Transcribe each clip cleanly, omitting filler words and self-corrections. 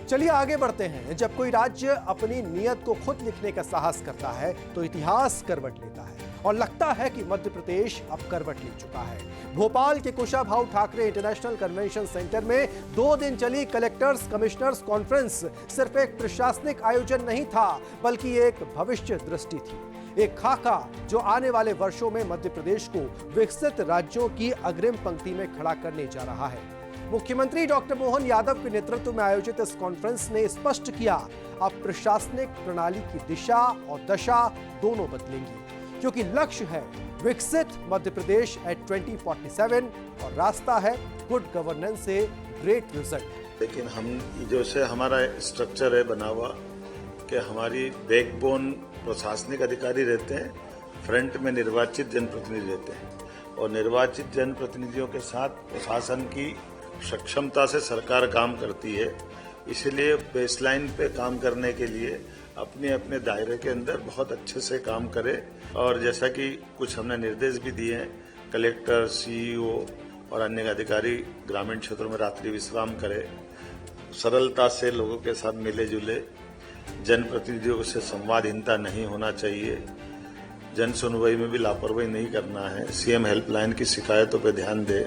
चलिए आगे बढ़ते हैं। जब कोई राज्य अपनी नीयत को खुद लिखने का साहस करता है तो इतिहास करवट लेता है और लगता है कि मध्य प्रदेश अब करवट ले चुका है। भोपाल के Kushabhau Thackeray international convention centre में 2 दिन चली कलेक्टर्स कमिश्नर्स कॉन्फ्रेंस सिर्फ एक प्रशासनिक आयोजन नहीं था, बल्कि एक भविष्य दृष्टि थी, एक खाका जो आने वाले वर्षों में मध्य प्रदेश को विकसित राज्यों की अग्रिम पंक्ति में खड़ा करने जा रहा है। मुख्यमंत्री डॉक्टर मोहन यादव के नेतृत्व में आयोजित इस कॉन्फ्रेंस ने स्पष्ट किया, अब प्रशासनिक प्रणाली की दिशा और दशा दोनों बदलेंगी, क्योंकि लक्ष्य है विकसित मध्य प्रदेश एट 2047 और रास्ता है गुड गवर्नेंस से ग्रेट रिजल्ट। लेकिन हम जो से हमारा स्ट्रक्चर है बना हुआ कि हमारी बैकबोन प्रशासनिक अधिकारी रहते हैं, फ्रंट में निर्वाचित जनप्रतिनिधि रहते हैं और निर्वाचित जनप्रतिनिधियों के साथ प्रशासन की सक्षमता से सरकार काम करती है। इसलिए बेसलाइन पे काम करने के लिए अपने अपने दायरे के अंदर बहुत अच्छे से काम करे और जैसा कि कुछ हमने निर्देश भी दिए हैं, कलेक्टर, सीईओ और अन्य अधिकारी ग्रामीण क्षेत्रों में रात्रि विश्राम करे, सरलता से लोगों के साथ मिले जुले, जनप्रतिनिधियों से संवादहीनता नहीं होना चाहिए, जन सुनवाई में भी लापरवाही नहीं करना है, सीएम हेल्पलाइन की शिकायतों पर ध्यान दे,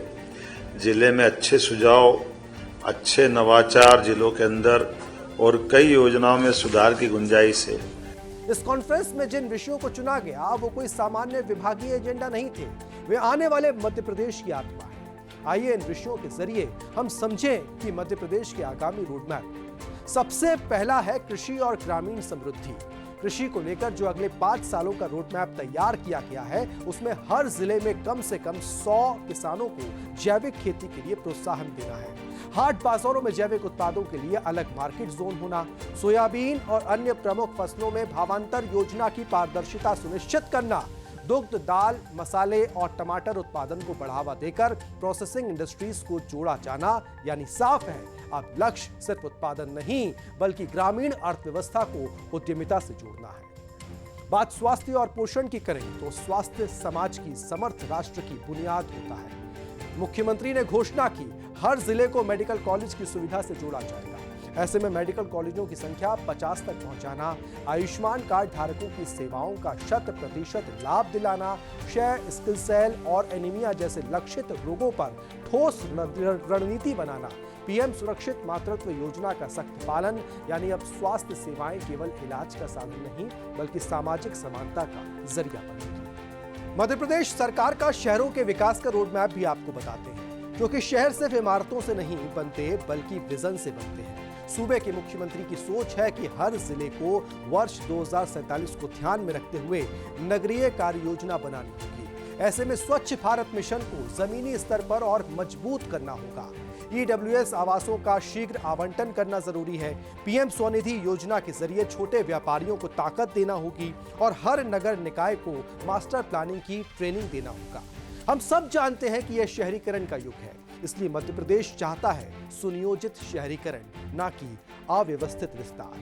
जिले में अच्छे सुझाव, अच्छे नवाचार जिलों के अंदर और कई योजनाओं में सुधार की गुंजाइश है। इस कॉन्फ्रेंस में जिन विषयों को चुना गया वो कोई सामान्य विभागीय एजेंडा नहीं थे, वे आने वाले मध्य प्रदेश की आत्मा है। आइए इन विषयों के जरिए हम समझें कि मध्य प्रदेश के आगामी रोडमैप। सबसे पहला है कृषि और ग्रामीण समृद्धि। कृषि को लेकर जो अगले 5 सालों का रोडमैप तैयार किया गया है, उसमें हर जिले में कम से कम 100 किसानों को जैविक खेती के लिए प्रोत्साहन देना है। हाट बाजारों में जैविक उत्पादों के लिए अलग मार्केट जोन होना, सोयाबीन और अन्य प्रमुख फसलों में भावांतर योजना की पारदर्शिता सुनिश्चित करना, दुग्ध, दाल, मसाले और टमाटर उत्पादन को बढ़ावा देकर प्रोसेसिंग इंडस्ट्रीज को जोड़ा जाना। यानी साफ है, अब लक्ष्य सिर्फ उत्पादन नहीं बल्कि ग्रामीण अर्थव्यवस्था को उद्यमिता से जोड़ना है। बात स्वास्थ्य और पोषण की करें तो स्वास्थ्य समाज की समर्थ राष्ट्र की बुनियाद होता है। मुख्यमंत्री ने घोषणा की, हर जिले को मेडिकल कॉलेज की सुविधा से जोड़ा जाएगा। ऐसे में मेडिकल कॉलेजों की संख्या 50 तक पहुंचाना, आयुष्मान कार्ड धारकों की सेवाओं का 100% लाभ दिलाना, क्षय, सिकल सेल और एनीमिया जैसे लक्षित रोगों पर ठोस रणनीति बनाना, पीएम सुरक्षित मातृत्व योजना का सख्त पालन। यानी अब स्वास्थ्य सेवाएं केवल इलाज का साधन नहीं बल्कि सामाजिक समानता का जरिया बनेगी। मध्य प्रदेश सरकार का शहरों के विकास का रोडमैप भी आपको बताते हैं, क्योंकि शहर सिर्फ इमारतों से नहीं बनते बल्कि विजन से बनते हैं। सूबे के मुख्यमंत्री की सोच है कि हर जिले को वर्ष 2047 को ध्यान में रखते हुए नगरीय कार्य योजना बनानी होगी। ऐसे में स्वच्छ भारत मिशन को जमीनी स्तर पर और मजबूत करना होगा। ईडब्ल्यूएस आवासों का शीघ्र आवंटन करना जरूरी है। पीएम स्वनिधि योजना के जरिए छोटे व्यापारियों को ताकत देना होगी और हर नगर निकाय को मास्टर प्लानिंग की ट्रेनिंग देना होगा। हम सब जानते हैं कि यह शहरीकरण का युग है, इसलिए मध्य प्रदेश चाहता है सुनियोजित शहरीकरण, ना कि अव्यवस्थित विस्तार।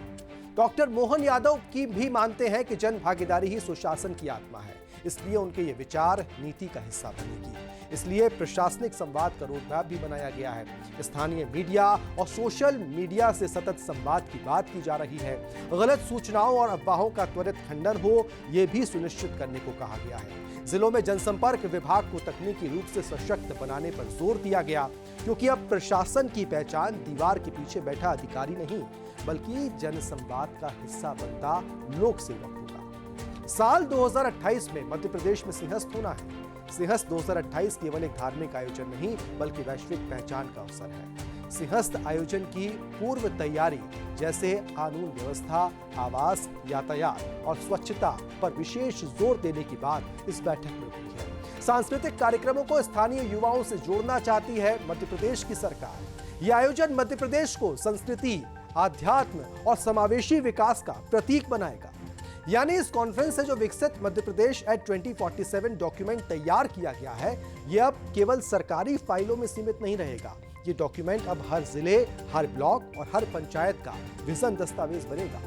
डॉक्टर मोहन यादव की भी मानते हैं कि जन भागीदारी ही सुशासन की आत्मा है, इसलिए उनके ये विचार नीति का हिस्सा बनेगी। इसलिए प्रशासनिक संवाद का रोडमैप भी बनाया गया है। स्थानीय मीडिया और सोशल मीडिया से सतत संवाद की बात की जा रही है। गलत सूचनाओं और अफवाहों का त्वरित खंडन हो, यह भी सुनिश्चित करने को कहा गया है। जिलों में जनसंपर्क विभाग को तकनीकी रूप से सशक्त बनाने पर जोर दिया गया, क्योंकि अब प्रशासन की पहचान दीवार के पीछे बैठा अधिकारी नहीं बल्कि जनसंवाद का हिस्सा बनता लोक सेवक होगा। साल 2028 में मध्य प्रदेश में सिंहस्थ होना है। सिंहस्थ 2028 केवल एक धार्मिक आयोजन नहीं बल्कि वैश्विक पहचान का अवसर है। सिंहस्थ आयोजन की पूर्व तैयारी जैसे कानून व्यवस्था, आवास, यातायात और स्वच्छता पर विशेष जोर देने की बात इस बैठक में हुई है। सांस्कृतिक कार्यक्रमों को स्थानीय युवाओं से जोड़ना चाहती है मध्य प्रदेश की सरकार। यह आयोजन मध्य प्रदेश को संस्कृति, आध्यात्म और समावेशी विकास का प्रतीक बनाएगा। यानी इस कॉन्फ्रेंस से जो विकसित मध्य प्रदेश एट 2047 डॉक्यूमेंट तैयार किया गया है, यह अब केवल सरकारी फाइलों में सीमित नहीं रहेगा। ये डॉक्यूमेंट अब हर जिले, हर ब्लॉक और हर पंचायत का विजन दस्तावेज बनेगा।